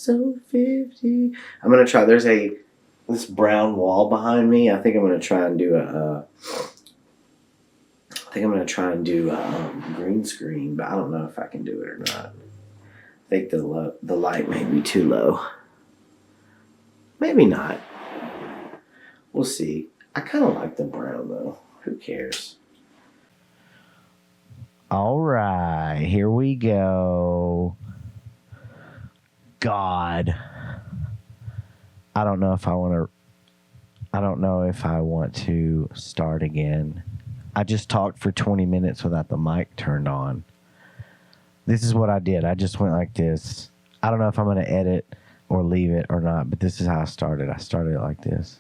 episode 50. I'm gonna try. There's this brown wall behind me. I think I'm gonna try and do green screen, but I don't know if I can do it or not. I think the light may be too low. Maybe not. We'll see. I kind of like the brown though. Who cares? All right, here we go. God, I don't know if I want to start again. I just talked for 20 minutes without the mic turned on. This is what I did. I just went like this. I don't know if I'm going to edit or leave it or not, but this is how I started. I started it like this.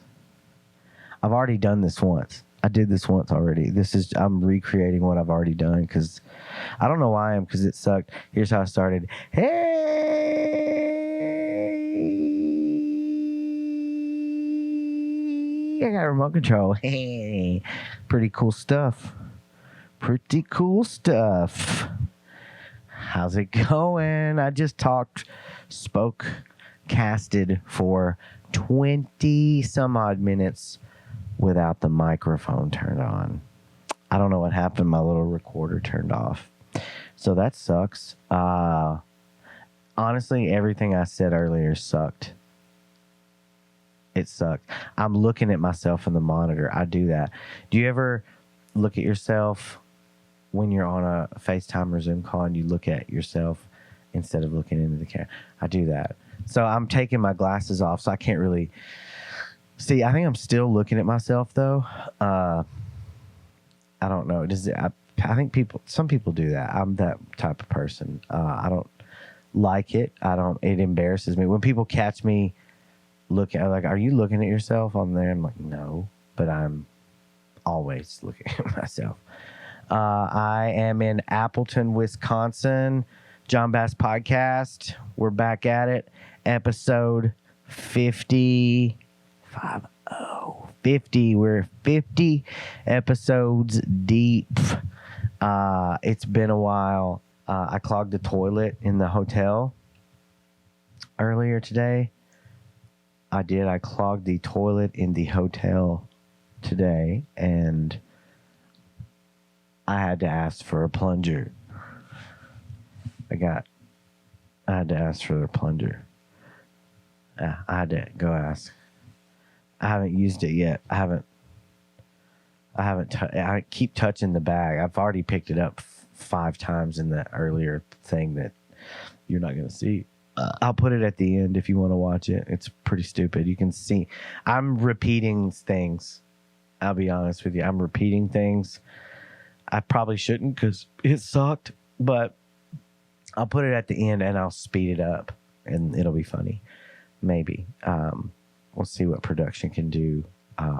I've already done this once. I did this once already. I'm recreating what I've already done because I don't know why I am, because it sucked. Here's how I started. Hey, I got remote control. Hey, pretty cool stuff. Pretty cool stuff. How's it going? I just casted for 20 some odd minutes without the microphone turned on. I don't know what happened. My little recorder turned off. So that sucks. Honestly, everything I said earlier sucked. It sucked. I'm looking at myself in the monitor. I do that. Do you ever look at yourself when you're on a FaceTime or Zoom call and you look at yourself instead of looking into the camera? I do that. So I'm taking my glasses off, so I can't really see. I think I'm still looking at myself though. I don't know. I think some people do that. I'm that type of person. I don't like it. It embarrasses me when people catch me looking. Like, are you looking at yourself on there? I'm like, no, but I'm always looking at myself. I am in Appleton, Wisconsin. John Bass Podcast. We're back at it. Episode 50. 50. We're 50 episodes deep. It's been a while. I clogged the toilet in the hotel earlier today. I clogged the toilet in the hotel today, and I had to ask for a plunger. I had to ask for the plunger. I had to go ask. I haven't used it yet. I keep touching the bag. I've already picked it up 5 times in the earlier thing that you're not going to see. I'll put it at the end if you want to watch it. It's pretty stupid. You can see I'm repeating things. I'll be honest with you. I'm repeating things. I probably shouldn't because it sucked, but I'll put it at the end and I'll speed it up and it'll be funny. Maybe. We'll see what production can do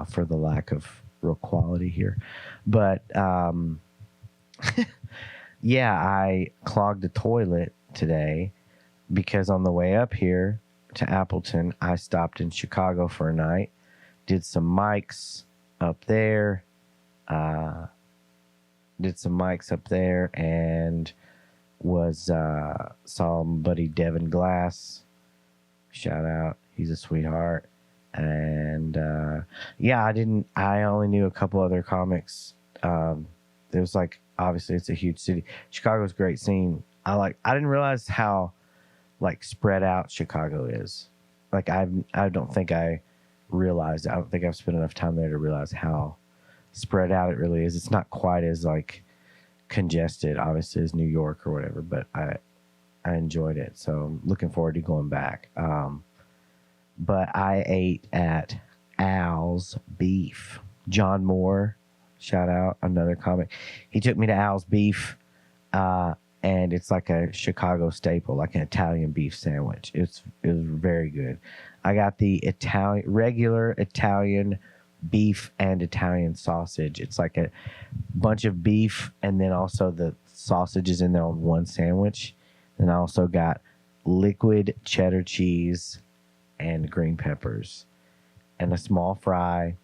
for the lack of real quality here. But yeah, I clogged the toilet today because on the way up here to Appleton, I stopped in Chicago for a night, did some mics up there, and saw my buddy Devin Glass. Shout out. He's a sweetheart. And I only knew a couple other comics. It was like, obviously it's a huge city. Chicago's a great scene. I didn't realize how spread out Chicago is. I don't think I realized. I don't think I've spent enough time there to realize how spread out it really is. It's not quite as congested, obviously, as New York or whatever, but I enjoyed it. So I'm looking forward to going back. But I ate at Al's Beef. John Moore, shout out, another comic. He took me to Al's Beef, and it's like a Chicago staple, like an Italian beef sandwich. It was very good. I got the regular Italian beef and Italian sausage. It's like a bunch of beef, and then also the sausage is in there on one sandwich. And I also got liquid cheddar cheese and green peppers and a small fry,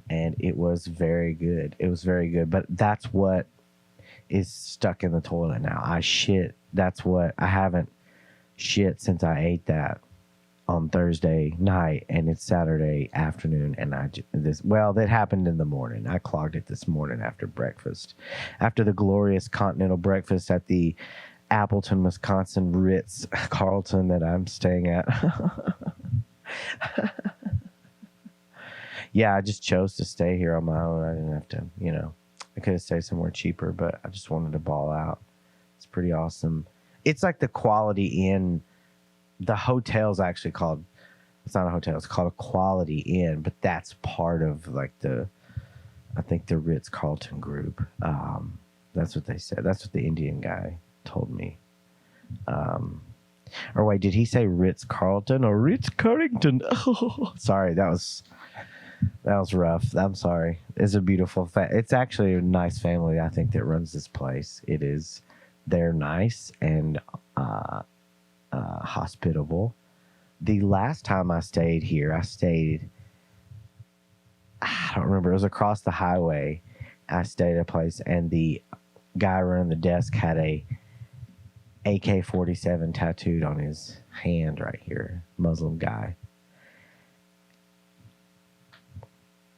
and it was very good. But that's what is stuck in the toilet now. That's what I haven't shit since I ate that on Thursday night, and it's Saturday afternoon, and that happened in the morning. I clogged it this morning after breakfast, after the glorious continental breakfast at the Appleton, Wisconsin Ritz Carlton that I'm staying at. Yeah, I just chose to stay here on my own. I didn't have to, I could have stayed somewhere cheaper, but I just wanted to ball out. It's pretty awesome. It's like the Quality Inn. The hotel's actually called, it's not a hotel, it's called a Quality Inn, but that's part of like I think the Ritz Carlton group. That's what they said. That's what the Indian guy told me. Or wait, did he say Ritz Carlton or Ritz Curryngton? Oh, sorry, that was rough. I'm sorry. It's a beautiful it's actually a nice family, I think, that runs this place. They're nice and hospitable. The last time I stayed here, I don't remember, it was across the highway. I stayed at a place, and the guy running the desk had a AK-47 tattooed on his hand right here. Muslim guy.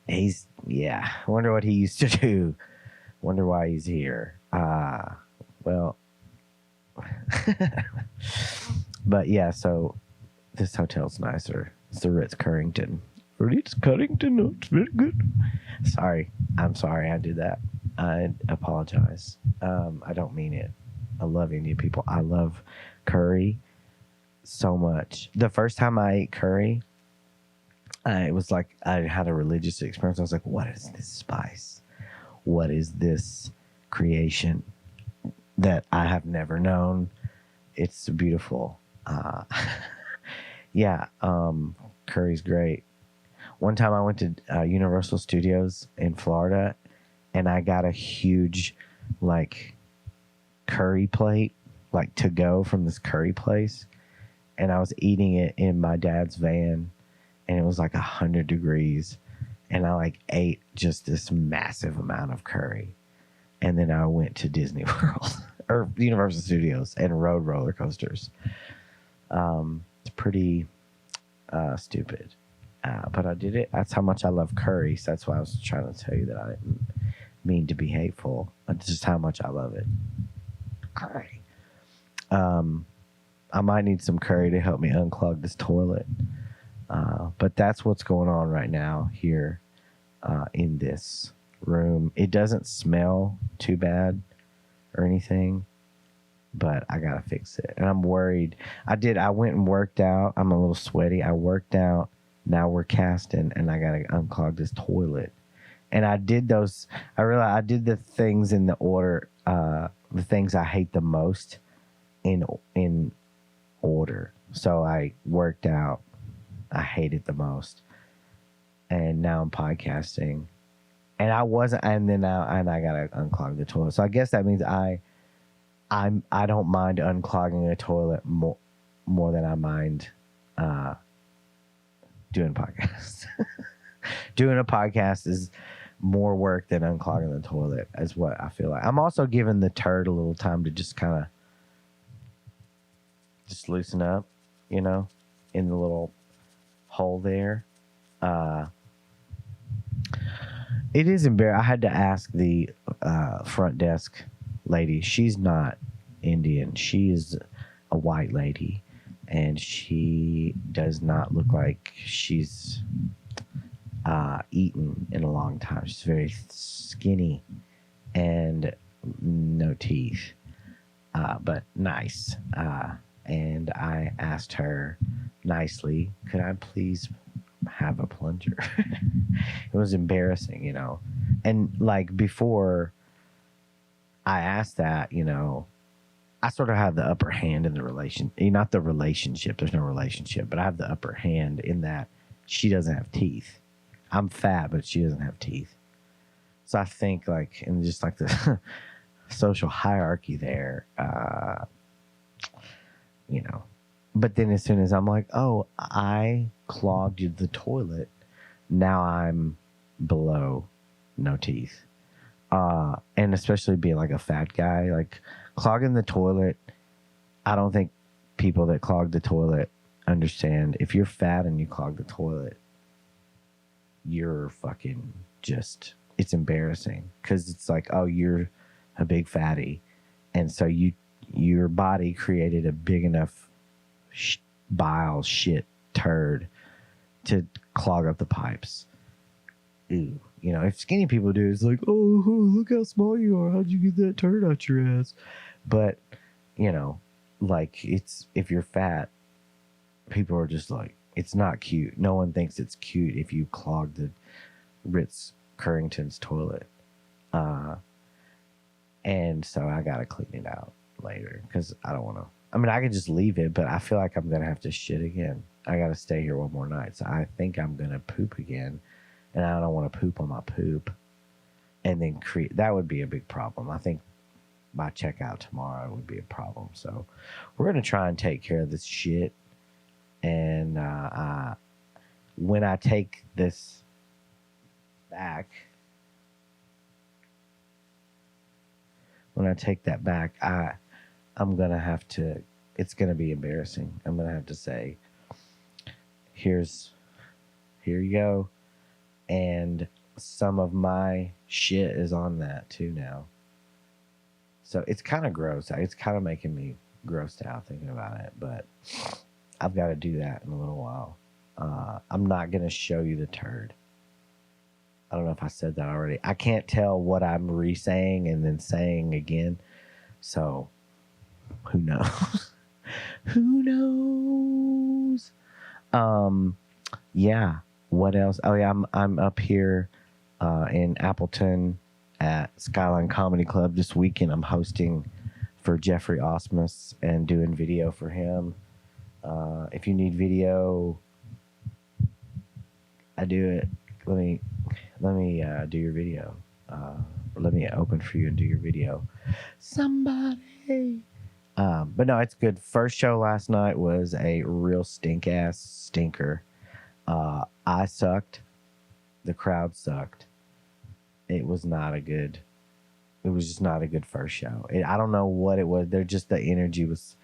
I wonder what he used to do. Wonder why he's here. Well, but yeah, so this hotel's nicer. It's the Ritz Curryngton. Ritz Curryngton, it's very good. I'm sorry I did that. I apologize. I don't mean it. I love Indian people. I love curry so much. The first time I ate curry, it was like I had a religious experience. I was like, what is this spice? What is this creation that I have never known? It's beautiful. Curry's great. One time I went to Universal Studios in Florida, and I got a huge, curry plate, to go from this curry place. And I was eating it in my dad's van, and it was 100 degrees. And I ate just this massive amount of curry. And then I went to Disney World or Universal Studios and rode roller coasters. It's pretty stupid. But I did it. That's how much I love curry. So that's why I was trying to tell you that I didn't mean to be hateful. That's just how much I love it. Curry. I might need some curry to help me unclog this toilet. But that's what's going on right now here in this room. It doesn't smell too bad or anything, but I gotta fix it. And I'm worried. I went and worked out. I'm a little sweaty. I worked out. Now we're casting, and I gotta unclog this toilet. And I did those. I realized I did the things in the order. The things I hate the most in order. So I worked out. I hate it the most, and now I'm podcasting, and I wasn't, and then now I gotta unclog the toilet. So I guess that means I don't mind unclogging a toilet more than I mind doing podcasts. Doing a podcast is more work than unclogging the toilet, is what I feel like. I'm also giving the turd a little time to just kind of just loosen up, in the little hole there. It is embarrassing. I had to ask the front desk lady. She's not Indian. She is a white lady, and she does not look like she's eaten in a long time. She's very skinny and no teeth, but nice. And I asked her nicely, could I please have a plunger? It was embarrassing, And before I asked that, I sort of have the upper hand in the not the relationship. There's no relationship, but I have the upper hand in that she doesn't have teeth. I'm fat, but she doesn't have teeth. So I think in just the social hierarchy there, but then as soon as I'm oh, I clogged the toilet, now I'm below no teeth. And especially being a fat guy, clogging the toilet, I don't think people that clog the toilet understand. If you're fat and you clog the toilet, you're fucking just, it's embarrassing, because it's like, oh, you're a big fatty, and so your body created a big enough bile shit turd to clog up the pipes. Ew. You know, if skinny people do, it's like, oh, look how small you are. How'd you get that turd out your ass? But, you know, like, it's, if you're fat, people are just like, it's not cute. No one thinks it's cute if you clog the Ritz Curryngton's toilet. And so I got to clean it out later, because I don't want to. I mean, I could just leave it, but I feel like I'm going to have to shit again. I got to stay here one more night. So I think I'm going to poop again. And I don't want to poop on my poop. And then that would be a big problem. I think my checkout tomorrow would be a problem. So we're going to try and take care of this shit. And when I take this back, I'm going to have to, it's going to be embarrassing. I'm going to have to say, here you go. And some of my shit is on that too now. So it's kind of gross. It's kind of making me grossed out thinking about it, but I've got to do that in a little while. I'm not going to show you the turd. I don't know if I said that already. I can't tell what I'm re-saying and then saying again. So who knows? Who knows? Yeah. What else? Oh yeah, I'm up here in Appleton at Skyline Comedy Club this weekend. I'm hosting for Jeffrey Osmus and doing video for him. If you need video, I do it. Let me do your video. Let me open for you and do your video. Somebody. But no, it's good. First show last night was a real stink-ass stinker. I sucked. The crowd sucked. It was just not a good first show. I don't know what it was. The energy was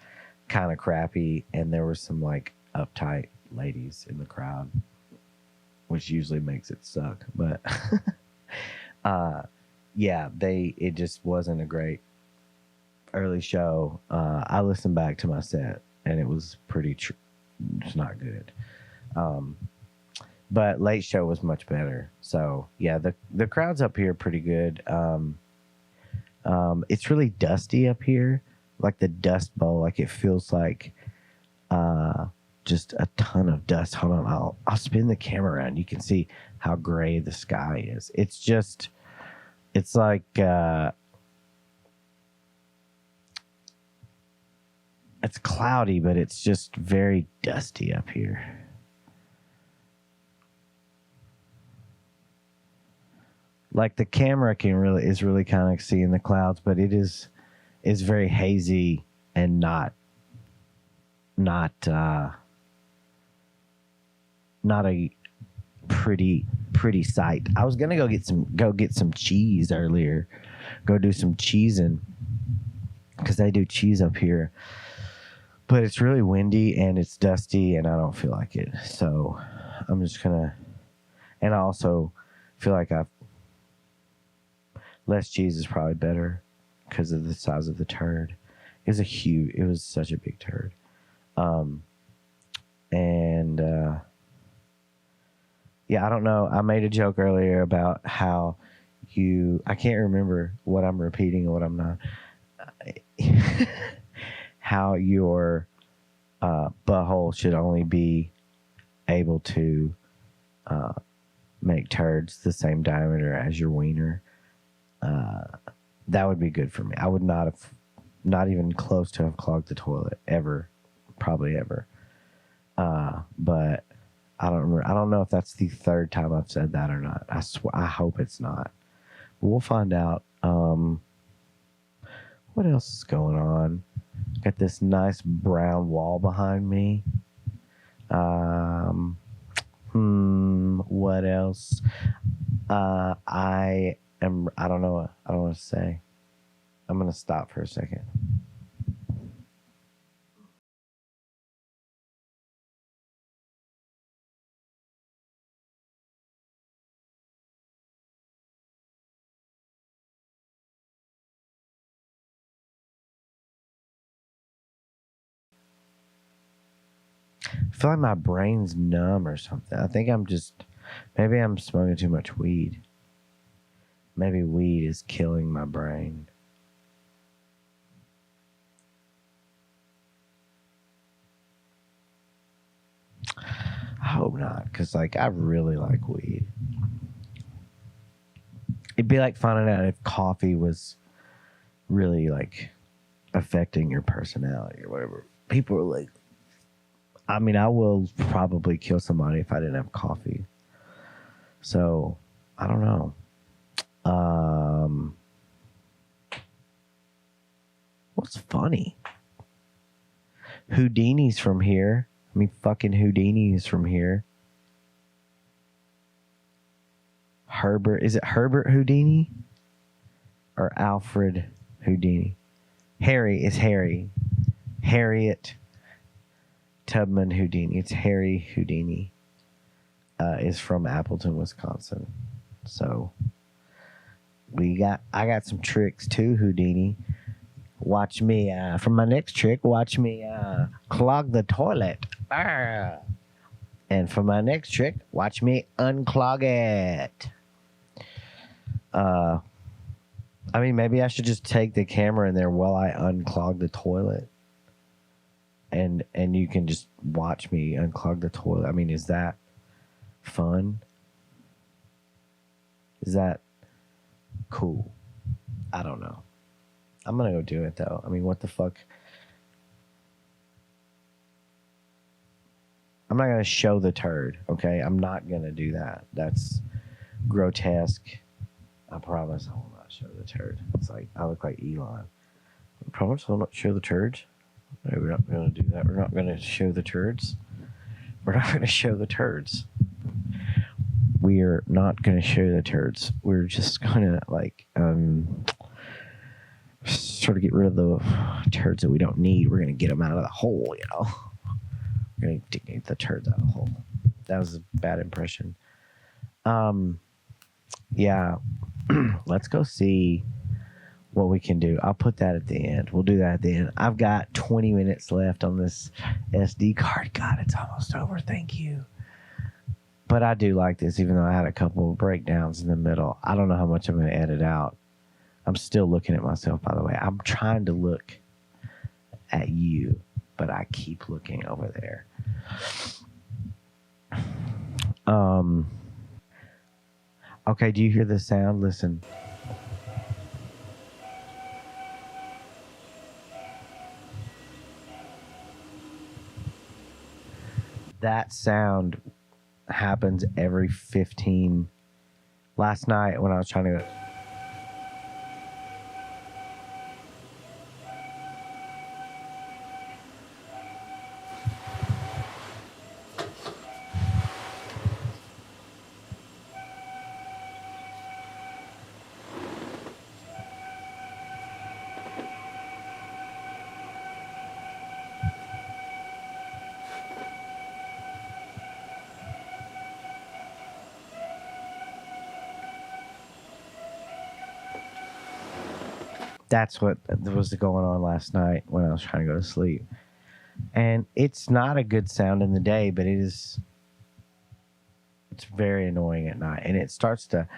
kind of crappy, and there were some like uptight ladies in the crowd, which usually makes it suck. But yeah, it just wasn't a great early show. I listened back to my set, and it was it's not good. But late show was much better. So yeah, the crowds up here are pretty good. It's really dusty up here, like the Dust Bowl. Like it feels like just a ton of dust. Hold on, I'll spin the camera around. You can see how gray the sky is. It's like it's cloudy, but it's just very dusty up here. Like the camera is really kind of seeing the clouds, but it's very hazy and not a pretty sight. I was gonna go get some cheese earlier, go do some cheesing, because they do cheese up here, but it's really windy and it's dusty and I don't feel like it. So I'm just gonna, and I also feel like less cheese is probably better because of the size of the turd. It was such a big turd. Yeah, I don't know. I made a joke earlier about how I can't remember what I'm repeating and what I'm not. How your butthole should only be able to make turds the same diameter as your wiener. That would be good for me. I would not even close to have clogged the toilet ever, probably ever. But I don't remember. I don't know if that's the third time I've said that or not. I hope it's not. But we'll find out. What else is going on? Got this nice brown wall behind me. What else? I don't know. I don't want to say. I'm going to stop for a second. feel like my brain's numb or something. I think maybe I'm smoking too much weed. Maybe weed is killing my brain. I hope not, because like I really like weed. It'd be like finding out if coffee was really like affecting your personality or whatever. People are like, I mean, I will probably kill somebody if I didn't have coffee. So I don't know. What's funny? Houdini's from here. I mean, fucking Houdini's from here. Is it Herbert Houdini? Or Alfred Houdini? It's Harry. Harriet Tubman Houdini. It's Harry Houdini. Is from Appleton, Wisconsin. So I got some tricks too, Houdini. Watch me, for my next trick, watch me clog the toilet. And for my next trick, watch me unclog it. I mean, maybe I should just take the camera in there while I unclog the toilet. And you can just watch me unclog the toilet. I mean, is that fun? Is that cool? I don't know. I'm going to go do it, though. I mean, what the fuck? I'm not going to show the turd, okay? I'm not going to do that. That's grotesque. I promise I will not show the turd. It's like, I look like Elon. I promise I'll not show the turds. No, we're not going to do that. We're not going to show the turds. We're not going to show the turds. We're not going to show the turds. We're just going to, like, sort of get rid of the turds that we don't need. We're going to get them out of the hole, you know. We're going to get the turds out of the hole. That was a bad impression. Yeah. Let's go see what we can do. I'll put that at the end. We'll do that at the end. I've got 20 minutes left on this SD card. God, it's almost over. Thank you. But I do like this, even though I had a couple of breakdowns in the middle. I don't know how much I'm going to edit out. I'm still looking at myself, by the way. I'm trying to look at you, but I keep looking over there. Okay, do you hear the sound? Listen. That sound happens every 15. Last night when I was trying to... That's what was going on last night when I was trying to go to sleep. And it's not a good sound in the day, but it's very annoying at night. And it starts to,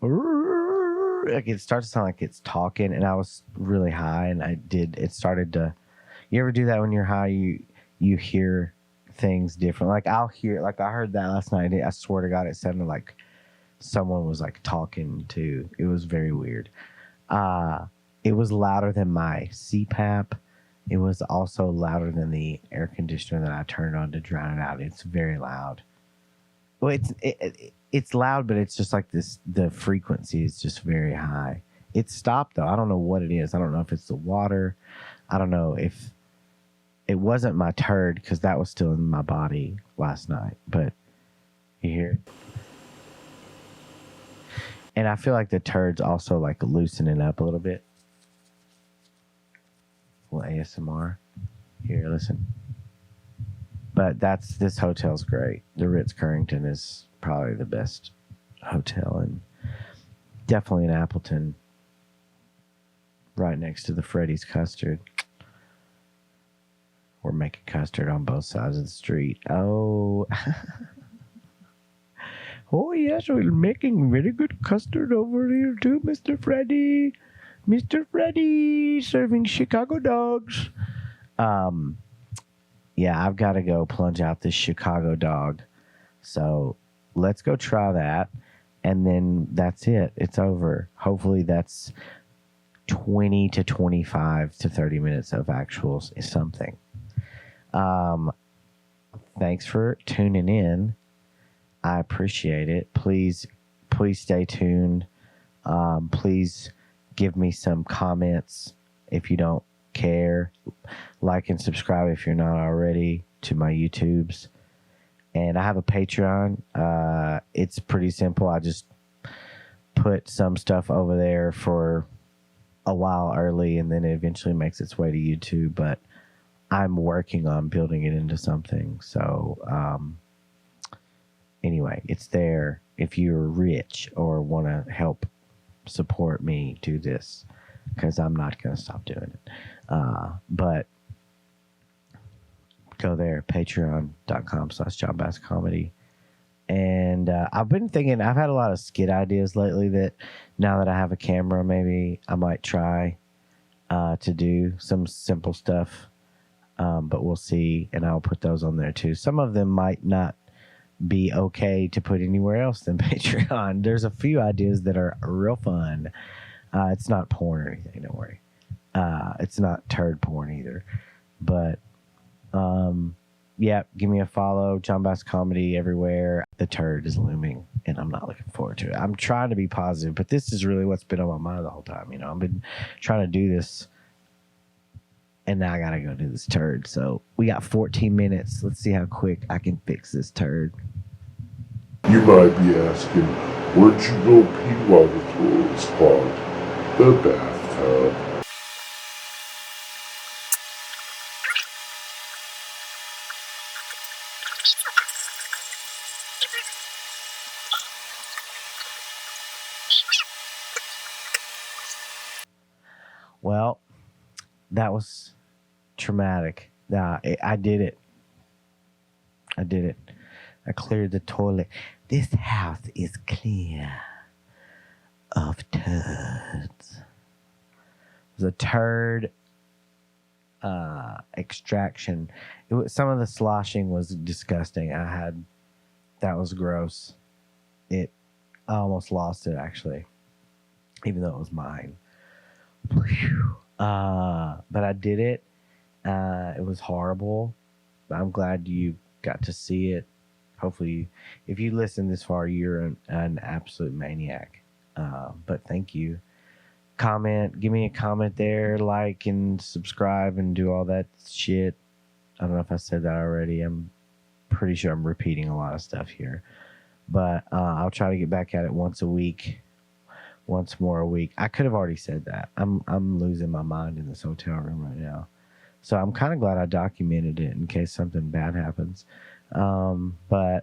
like, it starts to sound like it's talking. And I was really high, and it started to, you ever do that when you're high? You hear things different. Like I heard that last night. I swear to God, it sounded like someone was like talking to. It was very weird. It was louder than my CPAP. It was also louder than the air conditioner that I turned on to drown it out. It's very loud. Well, it's loud, but it's just like this. The frequency is just very high. It stopped though. I don't know what it is. I don't know if it's the water. I don't know if it wasn't my turd, because that was still in my body last night. But you hear it? And I feel like the turd's also like loosening up a little bit. Well, ASMR. Here, listen. But this hotel's great. The Ritz Curryngton is probably the best hotel, and definitely in Appleton, right next to the Freddy's Custard, or we're making custard on both sides of the street. Oh, oh yes, we're making very good custard over here too, Mr. Freddy. Mr. Freddy serving Chicago dogs. Yeah, I've got to go plunge out this Chicago dog. So let's go try that. And then that's it. It's over. Hopefully that's 20 to 25 to 30 minutes of actual something. Thanks for tuning in. I appreciate it. Please stay tuned. Please give me some comments if you don't care. Like and subscribe if you're not already to my YouTubes. And I have a Patreon. It's pretty simple. I just put some stuff over there for a while early, and then it eventually makes its way to YouTube. But I'm working on building it into something. So anyway, it's there if you're rich or want to help support me do this, because I'm not going to stop doing it. But go there, patreon.com/JohnBassComedy. And I've been thinking, I've had a lot of skit ideas lately that now that I have a camera, maybe I might try to do some simple stuff. But we'll see, and I'll put those on there too. Some of them might not be okay to put anywhere else than Patreon. There's a few ideas that are real fun. It's not porn or anything, don't worry. It's not turd porn either. But yeah, give me a follow. John Bass Comedy everywhere. The turd is looming, and I'm not looking forward to it. I'm trying to be positive, but this is really what's been on my mind the whole time. You know, I've been trying to do this, and now I gotta go do this turd. So we got 14 minutes. Let's see how quick I can fix this turd. You might be asking, where'd you go pee while the toilet was clogged? The bathtub. Well, that was traumatic. I did it. I did it. I cleared the toilet. This house is clear of turds. The turd extraction. Some of the sloshing was disgusting. That was gross. I almost lost it, actually, even though it was mine. But I did it. It was horrible. I'm glad you got to see it. Hopefully, if you listen this far, you're an absolute maniac. But thank you. Comment. Give me a comment there. Like and subscribe and do all that shit. I don't know if I said that already. I'm pretty sure I'm repeating a lot of stuff here. But I'll try to get back at it once more a week. I could have already said that. I'm losing my mind in this hotel room right now. So I'm kind of glad I documented it in case something bad happens. But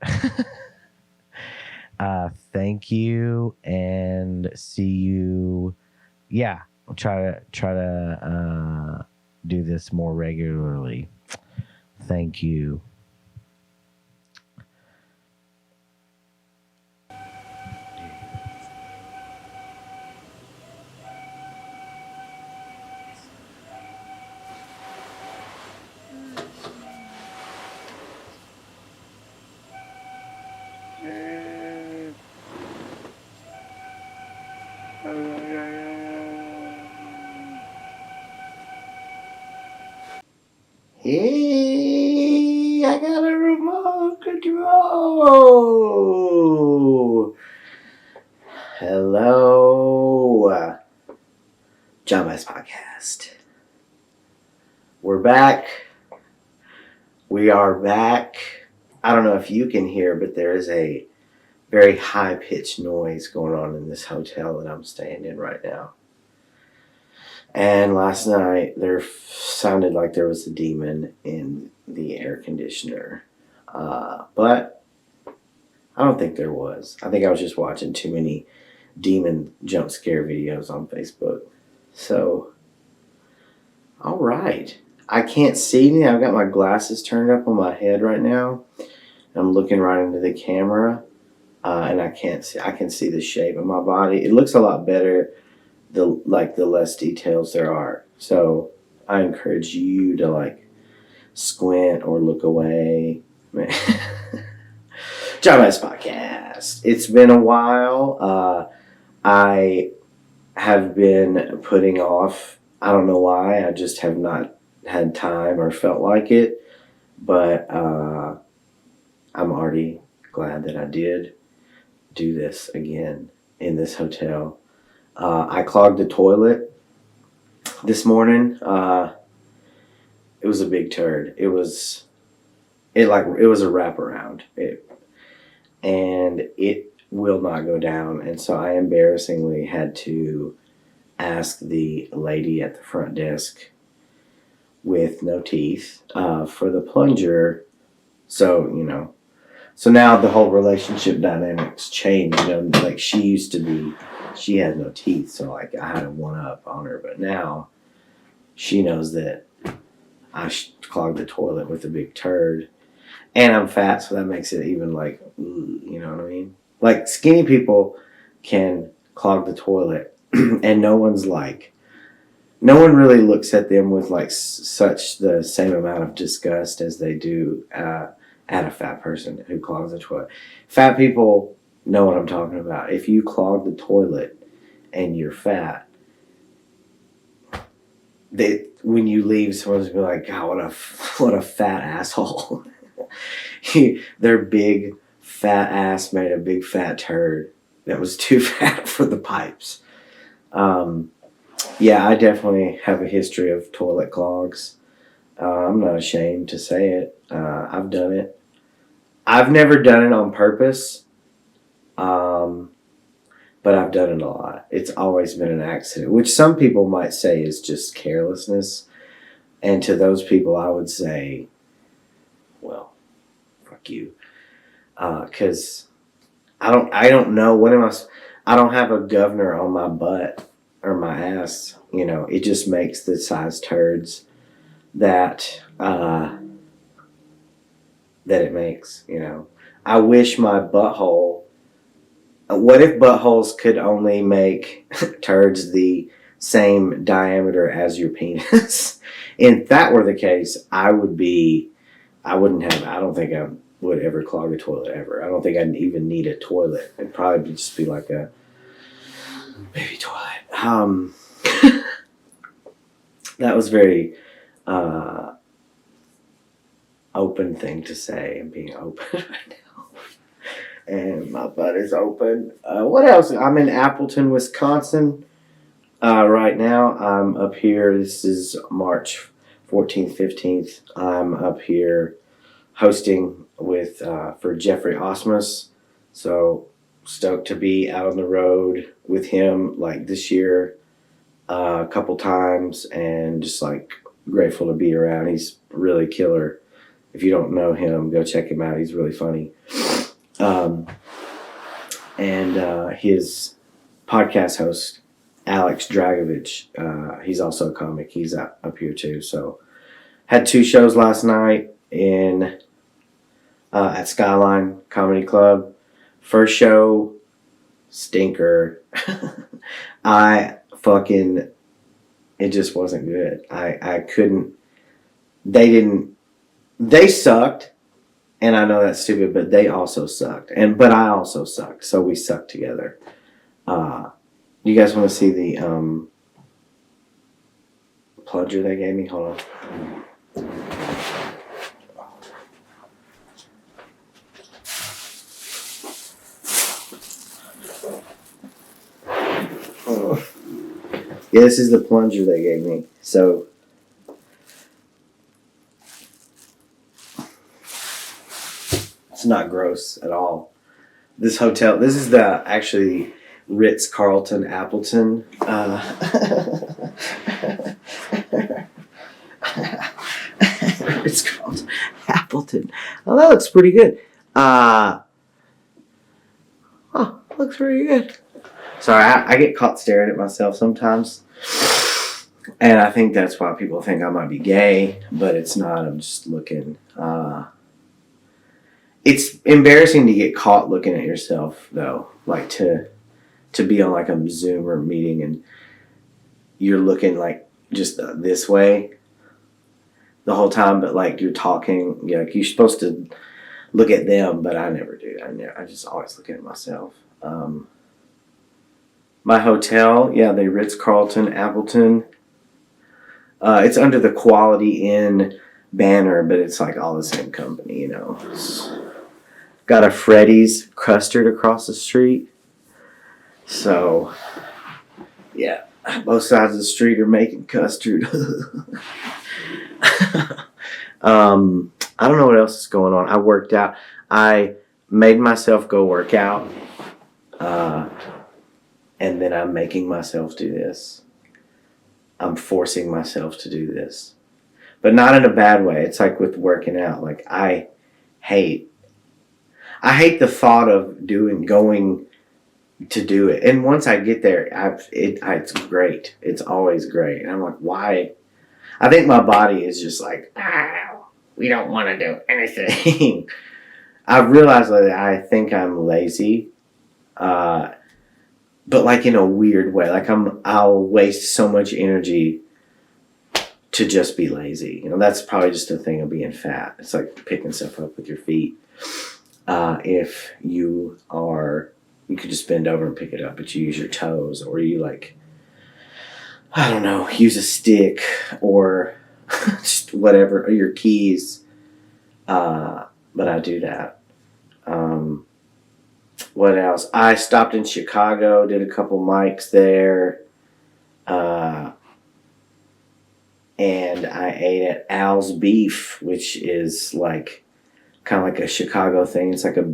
thank you, and see you. Yeah, I'll try to do this more regularly. Thank you. Hey, I got a remote control. Hello, John Bass Podcast. We're back. We are back. I don't know if you can hear, but there is a very high-pitched noise going on in this hotel that I'm staying in right now. And last night, there sounded like there was a demon in the air conditioner. But I don't think there was. I think I was just watching too many demon jump scare videos on Facebook. So, all right. I can't see anything. I've got my glasses turned up on my head right now. I'm looking right into the camera, and I can't see. I can see the shape of my body. It looks a lot better the less details there are. So I encourage you to like squint or look away. John Matt's podcast. It's been a while. I have been putting off. I don't know why. I just have not had time or felt like it. But I'm already glad that I did do this again in this hotel. I clogged the toilet this morning. It was a big turd. It was a wraparound. And it will not go down. And so I embarrassingly had to ask the lady at the front desk with no teeth for the plunger. So, so now the whole relationship dynamics changed. Like she had no teeth. So like I had a one up on her, but now she knows that I clogged the toilet with a big turd. And I'm fat, so that makes it even like, you know what I mean? Like skinny people can clog the toilet, and no one really looks at them with like such the same amount of disgust as they do at a fat person who clogs the toilet. Fat people know what I'm talking about. If you clog the toilet and you're fat, when you leave, someone's gonna be like, God, what a fat asshole. Their big fat ass made a big fat turd that was too fat for the pipes. Yeah, I definitely have a history of toilet clogs. I'm not ashamed to say it. I've done it. I've never done it on purpose, but I've done it a lot. It's always been an accident, which some people might say is just carelessness. And to those people, I would say, well, fuck you. Because I don't know. I don't have a governor on my butt or my ass. It just makes the size turds that it makes. I wish my butthole. What if buttholes could only make turds the same diameter as your penis? If that were the case, I don't think I would ever clog a toilet ever. I don't think I'd even need a toilet. It'd probably just be like a baby toilet. That was very open thing to say. I'm being open right now. And my butt is open. What else? I'm in Appleton, Wisconsin right now. I'm up here. This is March 14th, 15th. I'm up here hosting for Jeffrey Osmus. So stoked to be out on the road with him like this year a couple times, and just like grateful to be around. He's really killer. If you don't know him, go check him out. He's really funny. And his podcast host, Alex Dragovich, he's also a comic. He's up here too. So had 2 shows last night at Skyline Comedy Club. First show, stinker. It just wasn't good. I couldn't, they sucked, and I know that's stupid, but they also sucked. But I also sucked, so we sucked together. You guys want to see the plunger they gave me? Hold on. Yeah, this is the plunger they gave me. So it's not gross at all. This hotel, this is actually Ritz Carlton Appleton. Ritz Carlton Appleton. Oh, that looks pretty good. Looks pretty good. Sorry, I get caught staring at myself sometimes. And I think that's why people think I might be gay, but it's not. I'm just looking. It's embarrassing to get caught looking at yourself, though. Like to be on like a Zoom or meeting and you're looking like just this way the whole time, but like you're talking. Like you're supposed to look at them, but I never do. I just always look at myself. My hotel, yeah, the Ritz Carlton, Appleton. It's under the Quality Inn banner, but it's like all the same company, It's got a Freddy's custard across the street. So, yeah, both sides of the street are making custard. I don't know what else is going on. I worked out. I made myself go work out. And then I'm making myself do this. I'm forcing myself to do this. But not in a bad way. It's like with working out. Like I hate the thought of going to do it. And once I get there, it's great. It's always great. And I'm like, why? I think my body is just like, we don't want to do anything. I've realized that I think I'm lazy. But like in a weird way. Like I'll waste so much energy to just be lazy. That's probably just a thing of being fat. It's like picking stuff up with your feet. If you could just bend over and pick it up, but you use your toes, or you I don't know, use a stick or just whatever, or your keys. But I do that. What else? I stopped in Chicago, did a couple mics there. And I ate at Al's Beef, which is like kind of like a Chicago thing. It's like a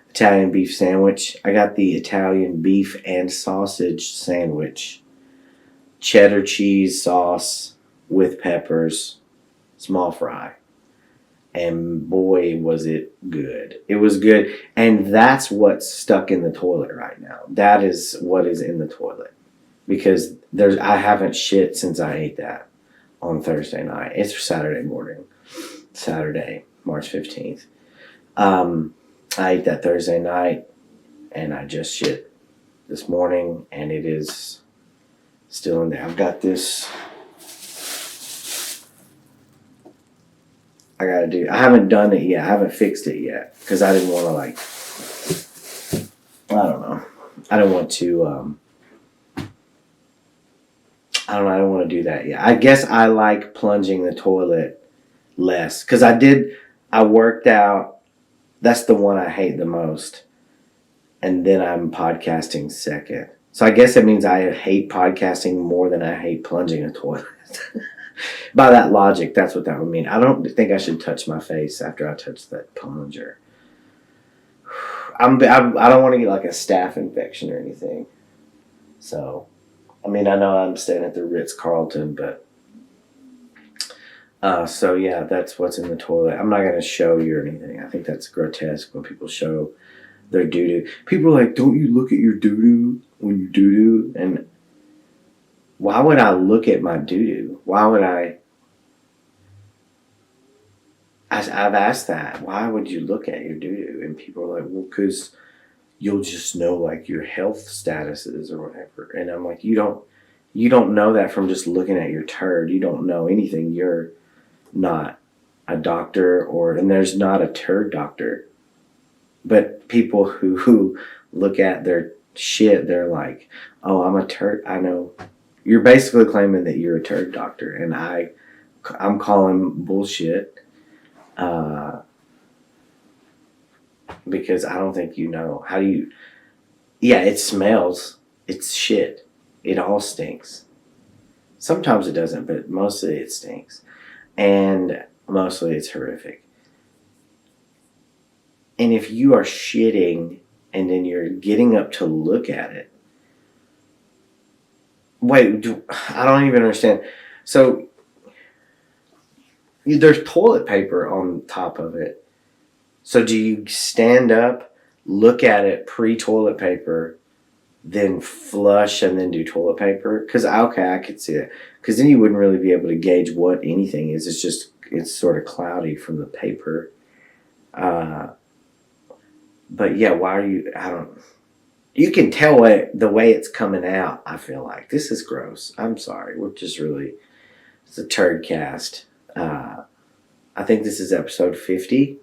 Italian beef sandwich. I got the Italian beef and sausage sandwich. Cheddar cheese sauce with peppers, small fry. And boy, was it good. It was good. And that's what's stuck in the toilet right now. That is what is in the toilet. Because I haven't shit since I ate that on Thursday night. It's Saturday morning. Saturday, March 15th. I ate that Thursday night and I just shit this morning and it is still in there. I've got this. I haven't done it yet. I haven't fixed it yet because I didn't want to I don't know. I don't want to, I don't want to do that yet. I guess I like plunging the toilet less because I worked out. That's the one I hate the most. And then I'm podcasting second. So I guess it means I hate podcasting more than I hate plunging a toilet. By that logic, that's what that would mean. I don't think I should touch my face after I touch that plunger. I don't want to get like a staph infection or anything. So, I know I'm staying at the Ritz Carlton, but so yeah, that's what's in the toilet. I'm not going to show you or anything. I think that's grotesque when people show their doo-doo. People are like, don't you look at your doo-doo when you doo-doo? And why would I look at my doo-doo? Why would I? I've asked that. Why would you look at your doo-doo? And people are like, well, because you'll just know like your health statuses or whatever. And I'm like, you don't know that from just looking at your turd. You don't know anything. You're not a doctor and there's not a turd doctor. But people who look at their shit, they're like, oh, I'm a turd. I know. You're basically claiming that you're a turd doctor, and I'm calling bullshit because I don't think you know. How do you... Yeah, it smells. It's shit. It all stinks. Sometimes it doesn't, but mostly it stinks. And mostly it's horrific. And if you are shitting and then you're getting up to look at it, wait, I don't even understand. So there's toilet paper on top of it. So do you stand up, look at it pre-toilet paper, then flush and then do toilet paper. Because, okay, I could see that. Because then you wouldn't really be able to gauge what anything is. It's sort of cloudy from the paper. But yeah, why are you, you can tell the way it's coming out, I feel like. This is gross. I'm sorry. We're just really, it's a turd cast. I think this is episode 50.